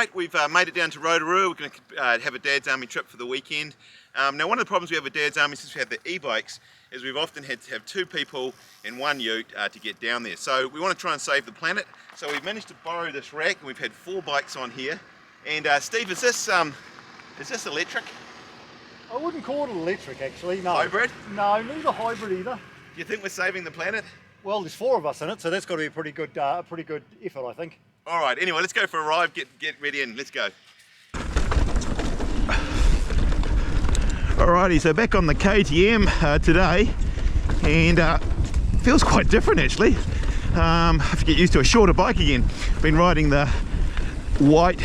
Alright, we've made it down to Rotorua. We're going to have a Dad's Army trip for the weekend. Now one of the problems we have with Dad's Army since we have the e-bikes is we've often had to have two people in one ute to get down there. So we want to try and save the planet. So we've managed to borrow this rack and we've had 4 bikes on here. And Steve, is this electric? I wouldn't call it electric actually, no. Hybrid? No, neither hybrid either. Do you think we're saving the planet? Well, there's 4 of us in it, so that's got to be a pretty good effort, I think. Alright, anyway, let's go for a ride, get ready and let's go. Alrighty, so back on the KTM today, and feels quite different actually. I have to get used to a shorter bike again. Been riding the white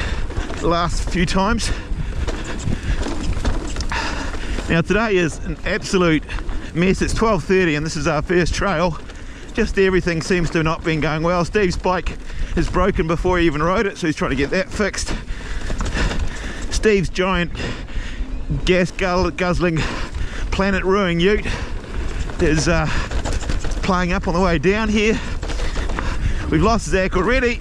the last few times. Now today is an absolute mess. It's 12:30 and this is our first trail. Just everything seems to have not been going well. Steve's bike is broken before he even rode it, so he's trying to get that fixed. Steve's giant gas guzzling planet ruining ute is playing up on the way down here. We've lost Zach already.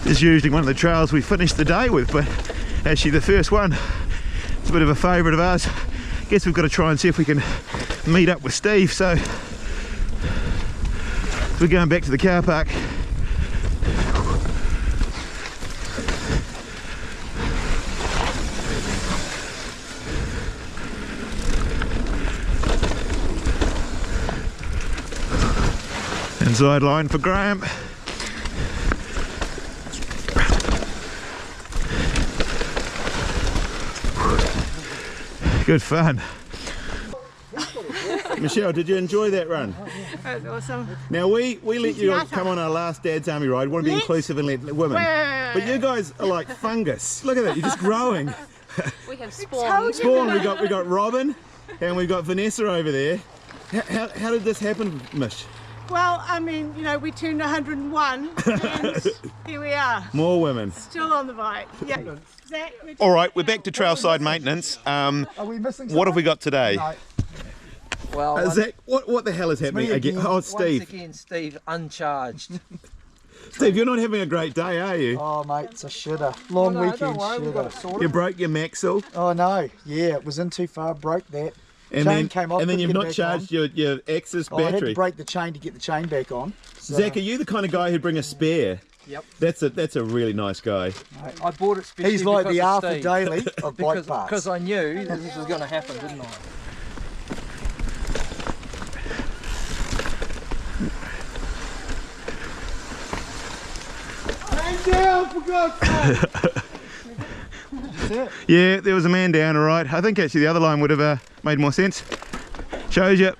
This is usually one of the trails we finish the day with, but actually the first one, it's a bit of a favourite of ours. Guess we've got to try and see if we can meet up with Steve. So we're going back to the car park. Inside line for Graham. Good fun. Michelle, did you enjoy that run? That was awesome. Now we let you come on our last Dad's Army ride. We want to be inclusive and let women. But you guys are like fungus. Look at that, you're just growing. We have spawn. Spawn, we got Robin and we've got Vanessa over there. How did this happen, Mish? Well, I mean, you know, we turned 101 and here we are. More women. Still on the bike. Yeah. Zach, all right, we're back to trailside maintenance. Are we missing what have we got today? No. Well, Zach, what the hell is happening again? Oh, Steve. Once again, Steve, uncharged. Steve, you're not having a great day, are you? Oh, mate, it's a shitter. Long weekend don't worry, we've got it shitter. sorted. You broke your Maxwell. Oh, no. Yeah, it was in too far, broke that. And Chain came off, and then couldn't you've get not it back charged your Axis on. I had battery. to break the chain to get the chain back on. So, Zach, are you the kind of guy who'd bring a spare? Yep. That's a really nice guy. I bought it specially he's like the because of Arthur Steve. Daly of bike parts. Because I knew that this was going to happen, didn't I? Down, for God's sake! Yeah, there was a man down, all right. I think actually the other line would have made more sense. Shows you.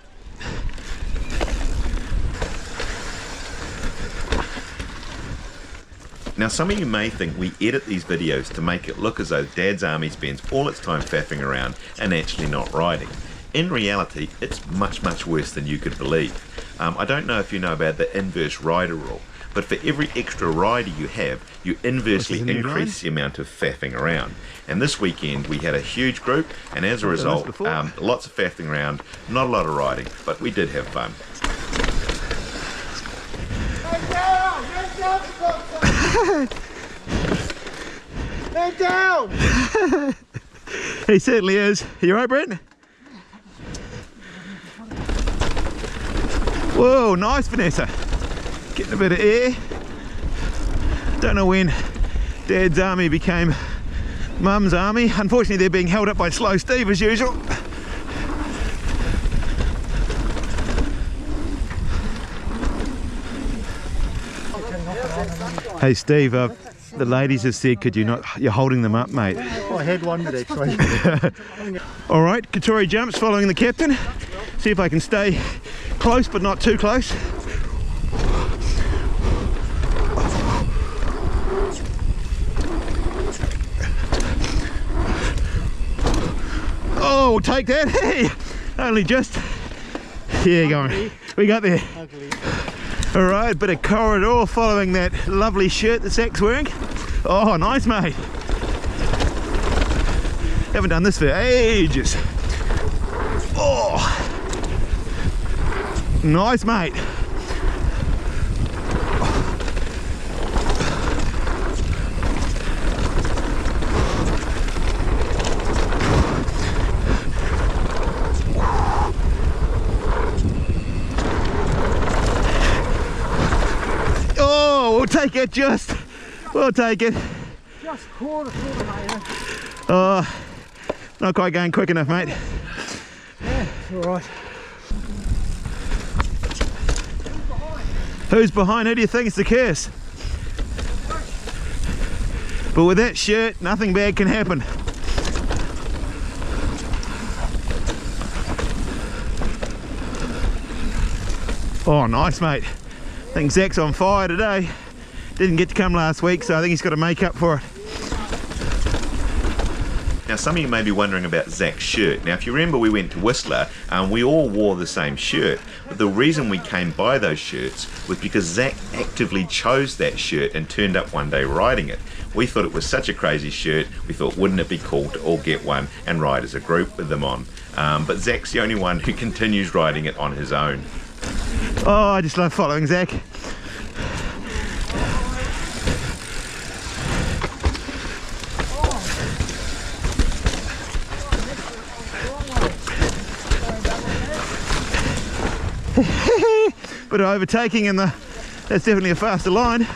Now some of you may think we edit these videos to make it look as though Dad's Army spends all its time faffing around and actually not riding. In reality, it's much worse than you could believe. I don't know if you know about the inverse rider rule, but for every extra rider you have, you inversely increase the amount of faffing around. And this weekend we had a huge group, and as a result, lots of faffing around, not a lot of riding, but we did have fun. Lay down! He certainly is. You right, Brent? Whoa, nice, Vanessa. Getting a bit of air. Don't know when Dad's Army became Mum's Army. Unfortunately, they're being held up by Slow Steve as usual. Hey Steve, the ladies have said, could you not, you're holding them up, mate. I had one actually. All right, Katori jumps following the captain. See if I can stay close but not too close. Oh, take that. Hey, only just. Yeah, going. We got there. All right, bit of corridor following that lovely shirt that Zach's wearing. Oh, nice, mate. Haven't done this for ages. Oh. Nice, mate. Oh, we'll take it, just. We'll take it. Just quarter, mate. Oh, not quite going quick enough, mate. Yeah, it's alright. Who's behind? Who do you think is the curse? But with that shirt, nothing bad can happen. Oh, nice, mate. I think Zach's on fire today. Didn't get to come last week, so I think he's got to make up for it. Now, some of you may be wondering about Zach's shirt. Now, if you remember, we went to Whistler and we all wore the same shirt. But the reason we came by those shirts was because Zach actively chose that shirt and turned up one day riding it. We thought it was such a crazy shirt, we thought, wouldn't it be cool to all get one and ride as a group with them on? But Zach's the only one who continues riding it on his own. Oh, I just love following Zach. Bit of overtaking in the, that's definitely a faster line.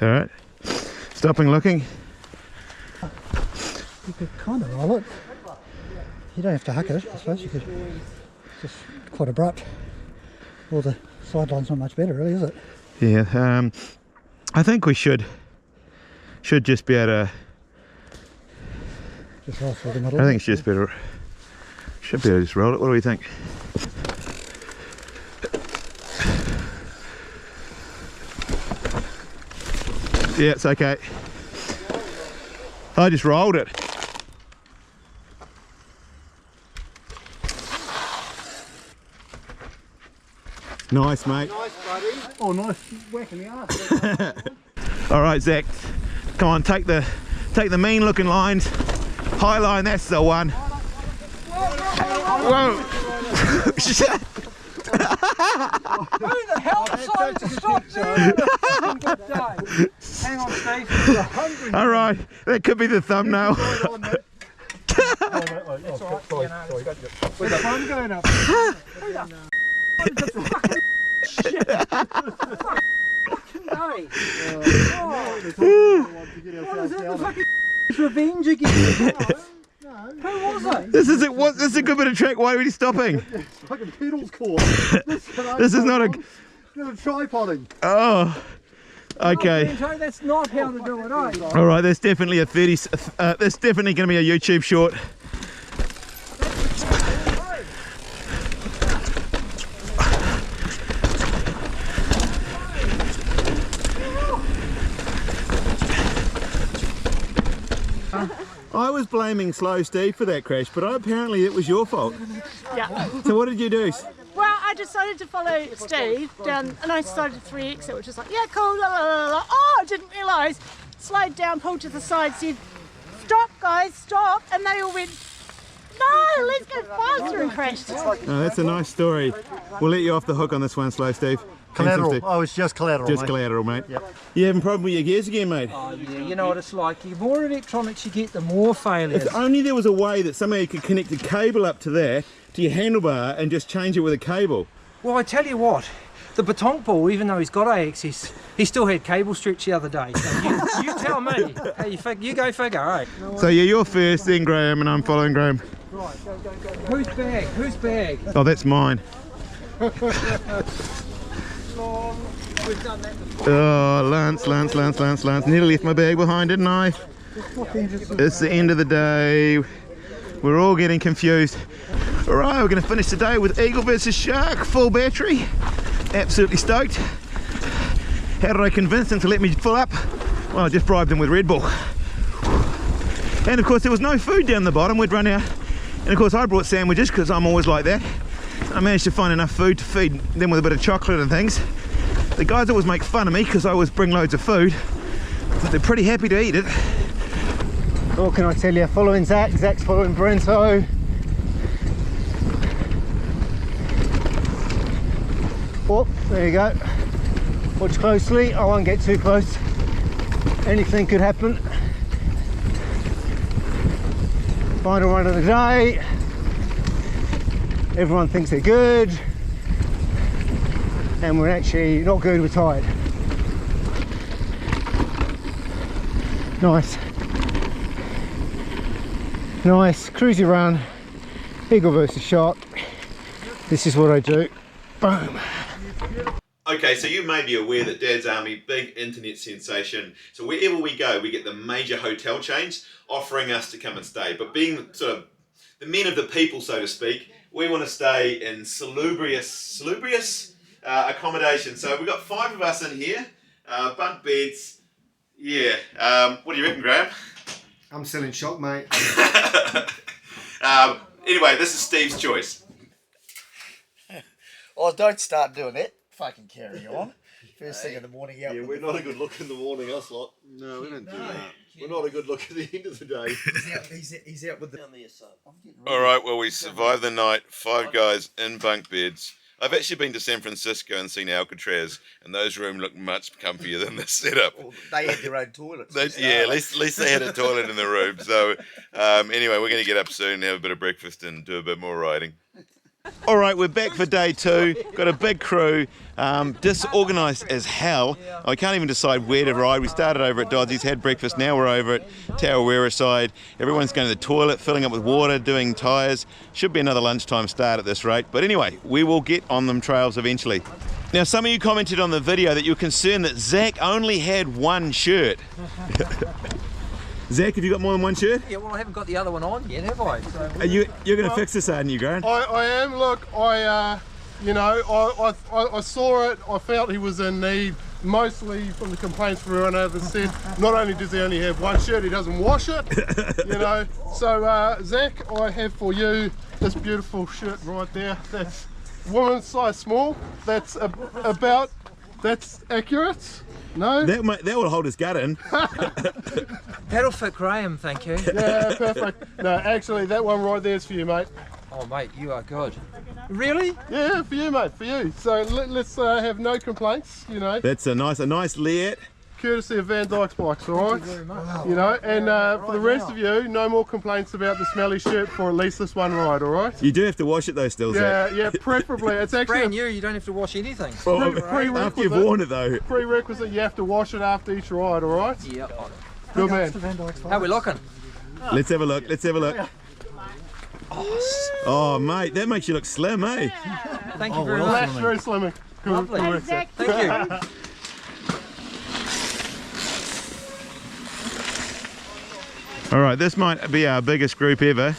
All right, stopping, looking. You could kind of roll it. You don't have to huck it, I suppose. You could. It's just quite abrupt. Well, the sideline's not much better, really, is it? Yeah, I think we should just be able to. Just roll through the middle. I think it's just better. Should be able to just roll it. What do we think? Yeah, it's okay. I just rolled it. Nice, mate. Nice, buddy. Oh, nice whack in the arse. All right, Zach. Come on, take the mean looking lines. High line, that's the one. Whoa. Who the hell decided to stop there? Hang on, Steve. All right, that could be the thumbnail. That's all right. With the fun going up. Revenge again. Who was it? This is a good bit of track. Why are we stopping? It's fucking pedals course. This is not a tripoding. Oh, okay. Oh, that's not how to do it, eh? All right, that's definitely a 30. That's definitely going to be a YouTube short. I was blaming Slow Steve for that crash, but apparently it was your fault. Yeah. So what did you do? Well, I decided to follow Steve down, and I started 3 exit, which was like, yeah, cool, la la la la. Oh, I didn't realise. Slowed down, pulled to the side, said, stop, guys, stop, and they all went, no, let's go faster, and crashed. Oh, that's a nice story. We'll let you off the hook on this one, Slow Steve. Collateral. Oh, it's just collateral. Just mate. collateral, mate. Yep. You having a problem with your gears again, mate? Oh yeah, you know what it's like. The more electronics you get, the more failures. If only there was a way that somebody could connect a cable up to that, to your handlebar, and just change it with a cable. Well, I tell you what, the baton ball, even though he's got AXS, he still had cable stretch the other day. So you tell me. Hey, you go figure, eh? So yeah, you're first, then Graham, and I'm following Graham. Right, go. Whose bag? Whose bag? Oh, that's mine. We've done that before. Oh, Lance. Nearly left my bag behind, didn't I? It's the end of the day. We're all getting confused. All right, we're going to finish the day with Eagle versus Shark, full battery. Absolutely stoked. How did I convince them to let me fill up? Well, I just bribed them with Red Bull. And of course, there was no food down the bottom. We'd run out. And of course, I brought sandwiches because I'm always like that. I managed to find enough food to feed them with a bit of chocolate and things. The guys always make fun of me because I always bring loads of food, but they're pretty happy to eat it. What can I tell you? Following Zach, Zach's following Brento. Oh, there you go. Watch closely, I won't get too close. Anything could happen. Final run of the day. Everyone thinks they're good. And we're actually not good, we're tired. Nice. Nice, cruisy run. Eagle versus shark. This is what I do. Boom. Okay, so you may be aware that Dad's Army, big internet sensation. So wherever we go, we get the major hotel chains offering us to come and stay. But being sort of the men of the people, so to speak, we want to stay in salubrious accommodation. So we've got 5 of us in here, bunk beds. Yeah, what do you reckon, Graham? I'm still in shock, mate. Anyway, this is Steve's choice. Oh, don't start doing it. Fucking carry on. First thing in the morning out. Yeah, we're not a good look in the morning, us lot. No, we don't do that. We're not a good look at the end of the day. He's out with the... All right, well, we survived the night. 5 guys in bunk beds. I've actually been to San Francisco and seen Alcatraz, and those rooms look much comfier than this setup. Well, they had their own toilets. Yeah, at least they had a toilet in the room. So anyway, we're going to get up soon, have a bit of breakfast and do a bit more riding. All right, we're back for day 2. Got a big crew, disorganised as hell. I can't even decide where to ride. We started over at Dodsey's, had breakfast, now we're over at Tarawera side. Everyone's going to the toilet, filling up with water, doing tyres. Should be another lunchtime start at this rate. But anyway, we will get on them trails eventually. Now, some of you commented on the video that you were concerned that Zach only had 1 shirt. Zach, have you got more than 1 shirt? Yeah, well, I haven't got the other one on yet, have I? So You're going to fix this, aren't you, Grant? I am. Look, I saw it. I felt he was in need, mostly from the complaints from everyone over said. Not only does he only have 1 shirt, he doesn't wash it. So Zach, I have for you this beautiful shirt right there. That's woman's size small. That's that's accurate. No? That will hold his gut in. that'll fit Graham, thank you. Yeah, perfect. No, actually, that one right there is for you, mate. Oh, mate, you are good. Really? Yeah, for you, mate, for you. So let's have no complaints, That's a nice Leat. Courtesy of Van Dyke's Bikes, all right? And for the rest of you, no more complaints about the smelly shirt for at least this one ride, all right? You do have to wash it though still, Zach. Yeah, preferably. It's actually Brand new, you don't have to wash anything. Well, after you've worn it though. prerequisite, you have to wash it after each ride, all right? Yeah. Good man. How are we looking? Let's have a look, Oh, mate, that makes you look slim, eh? Thank you very much. That's very slimming. Lovely. Zach, Thank you. All right, this might be our biggest group ever.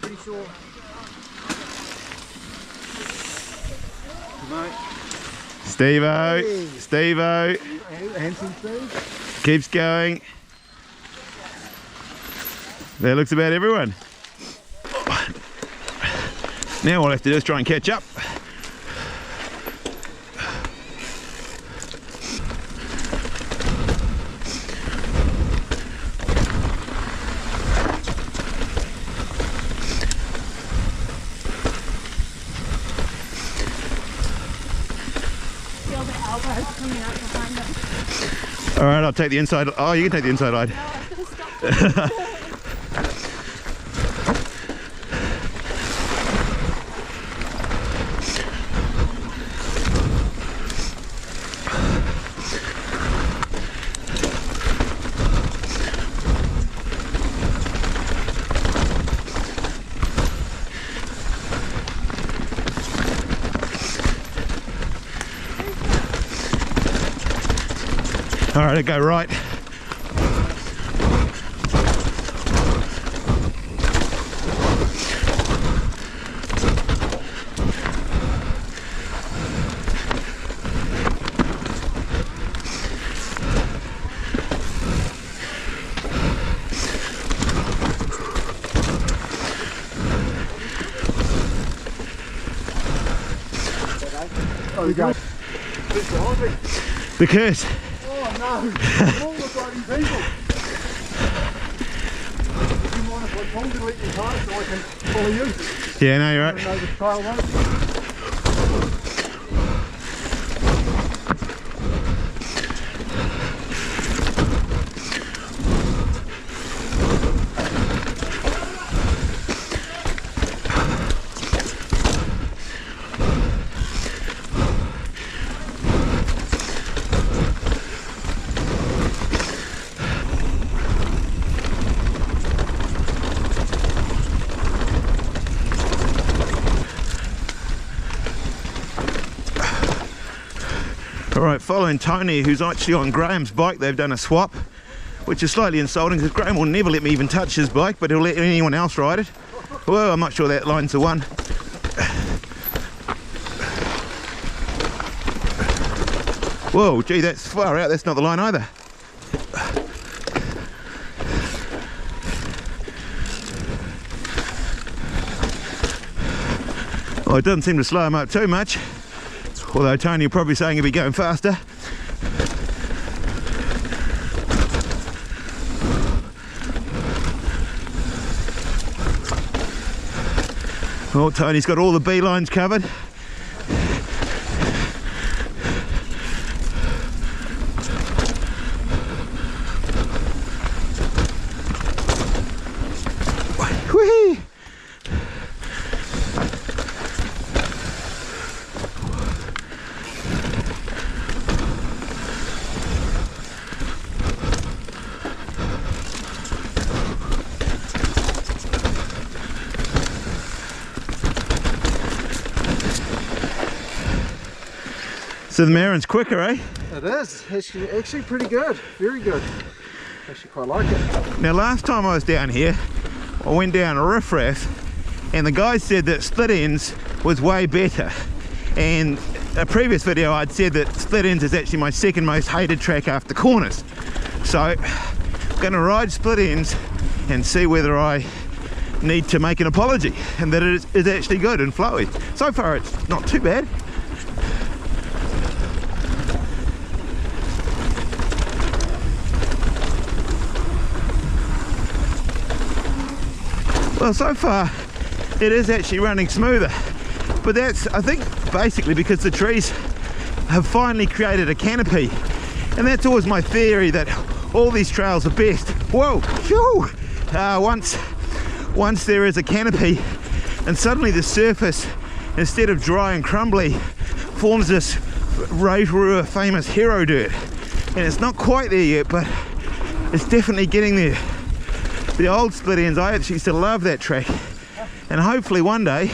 Pretty sure. Steve-o. Handsome Steve. Keeps going. That looks about everyone. Now all I have to do is try and catch up. feel the elbows coming out behind them. All right, I'll take the inside. Oh, you can take the inside ride. No, I'm going to stop. All right, I go right. So we go. The curse. Oh no! All the bloody people. Do you mind if I come delete your car so I can follow you? Yeah, no, you're right. I know the trail road. Alright, following Tony, who's actually on Graham's bike. They've done a swap, which is slightly insulting because Graham will never let me even touch his bike, but he'll let anyone else ride it. Well, I'm not sure that line's the one. Whoa, gee, that's far out. That's not the line either. Oh, it doesn't seem to slow him up too much. Although Tony will probably saying he'll be going faster. Oh, Tony's got all the B lines covered. Whee! So the Marin's quicker, eh? It is. Actually pretty good. Very good. Actually quite like it. Now last time I was down here, I went down a riffraff and the guy said that split ends was way better. And a previous video I'd said that split ends is actually my second most hated track after corners. So I'm going to ride split ends and see whether I need to make an apology and that it is actually good and flowy. So far it's not too bad. Well, so far it is actually running smoother, but that's, I think, basically because the trees have finally created a canopy, and that's always my theory, that all these trails are best. Whoa, phew! Once there is a canopy and suddenly the surface, instead of dry and crumbly, forms this Rotorua famous hero dirt, and it's not quite there yet, but it's definitely getting there. The old split ends, I actually used to love that track, and hopefully one day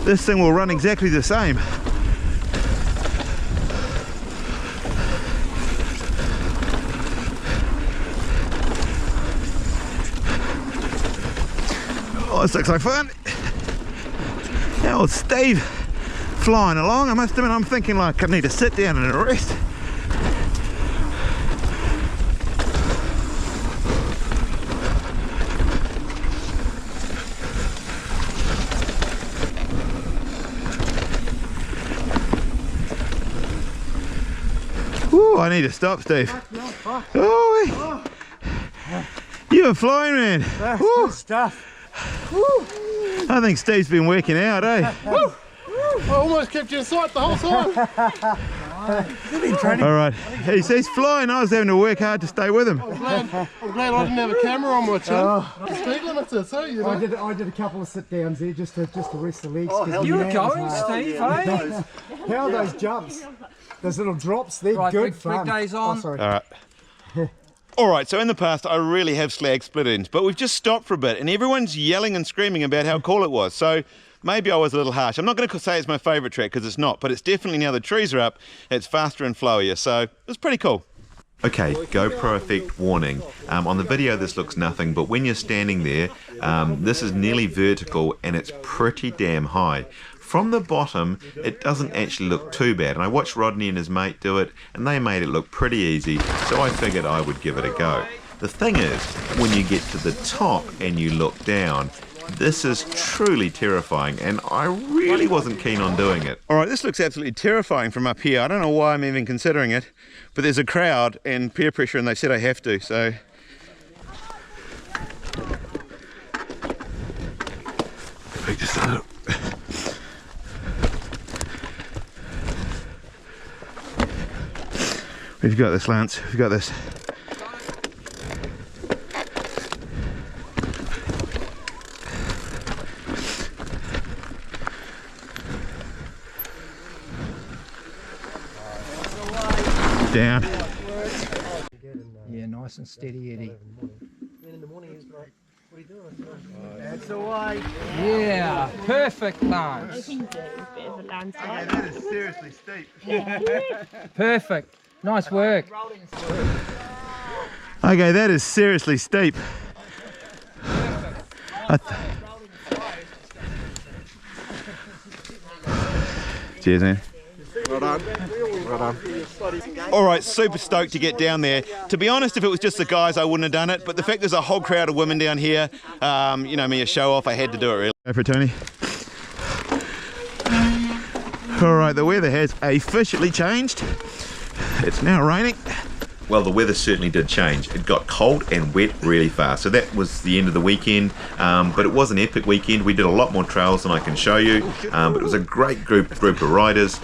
this thing will run exactly the same. Oh, this looks like fun. How old Steve flying along. I must admit, I'm thinking like I need to sit down and rest. Ooh, I need to stop, Steve. Oh, you're flying, man. That's good stuff. I think Steve's been working out, eh? I almost kept you in sight the whole time. All right, he's flying. I was having to work hard to stay with him. I'm glad I didn't have a camera on my chin. Speed limiter too, you know. I did a couple of sit downs there just to rest the legs. You were going, Steve, eh? How are those jumps? Those little drops, they're Right, good big fun. days on. Oh, sorry. All right. All right, so in the past, I really have slagged split ends, but we've just stopped for a bit, and everyone's yelling and screaming about how cool it was. So maybe I was a little harsh. I'm not going to say it's my favourite track, because it's not, but it's definitely, now the trees are up, it's faster and flowier, so it was pretty cool. Okay, GoPro effect warning. On the video this looks nothing, but when you're standing there, this is nearly vertical and it's pretty damn high. From the bottom, it doesn't actually look too bad, and I watched Rodney and his mate do it, and they made it look pretty easy, so I figured I would give it a go. The thing is, when you get to the top and you look down, This is truly terrifying, and I really wasn't keen on doing it. Alright, this looks absolutely terrifying from up here. I don't know why I'm even considering it, but there's a crowd and peer pressure and they said I have to, so... Just a little... We've got this, Lance, we've got this. Down. Yeah, nice and steady, Eddie. That's the way. Yeah, perfect lunge. That is seriously steep. Perfect. Nice work. Okay, that is seriously steep. Cheers, man. Well done. Well done. Alright, super stoked to get down there. To be honest, if it was just the guys, I wouldn't have done it, but the fact there's a whole crowd of women down here, you know me, a show off, I had to do it really. Go for it, Tony. Alright, the weather has officially changed. It's now raining. Well, the weather certainly did change. It got cold and wet really fast. So that was the end of the weekend, but it was an epic weekend. We did a lot more trails than I can show you, but it was a great group of riders,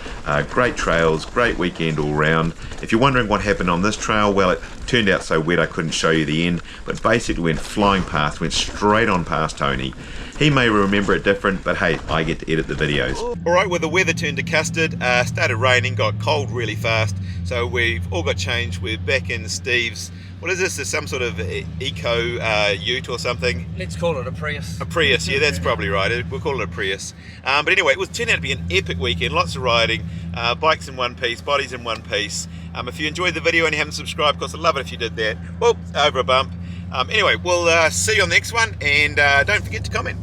great trails, great weekend all round. If you're wondering what happened on this trail, well, it turned out so wet I couldn't show you the end, but basically went flying past, went straight on past Tony. He may remember it different, but hey, I get to edit the videos. Alright, well the weather turned to custard, started raining, got cold really fast, so we've all got changed. We're back in Steve's, what is this, some sort of eco ute or something? Let's call it a Prius. A Prius, yeah, that's probably right, we'll call it a Prius. But anyway, it turned out to be an epic weekend, lots of riding, bikes in one piece, bodies in one piece. If you enjoyed the video and you haven't subscribed, of course I'd love it if you did that. Well, over a bump. Anyway, we'll see you on the next one, and don't forget to comment.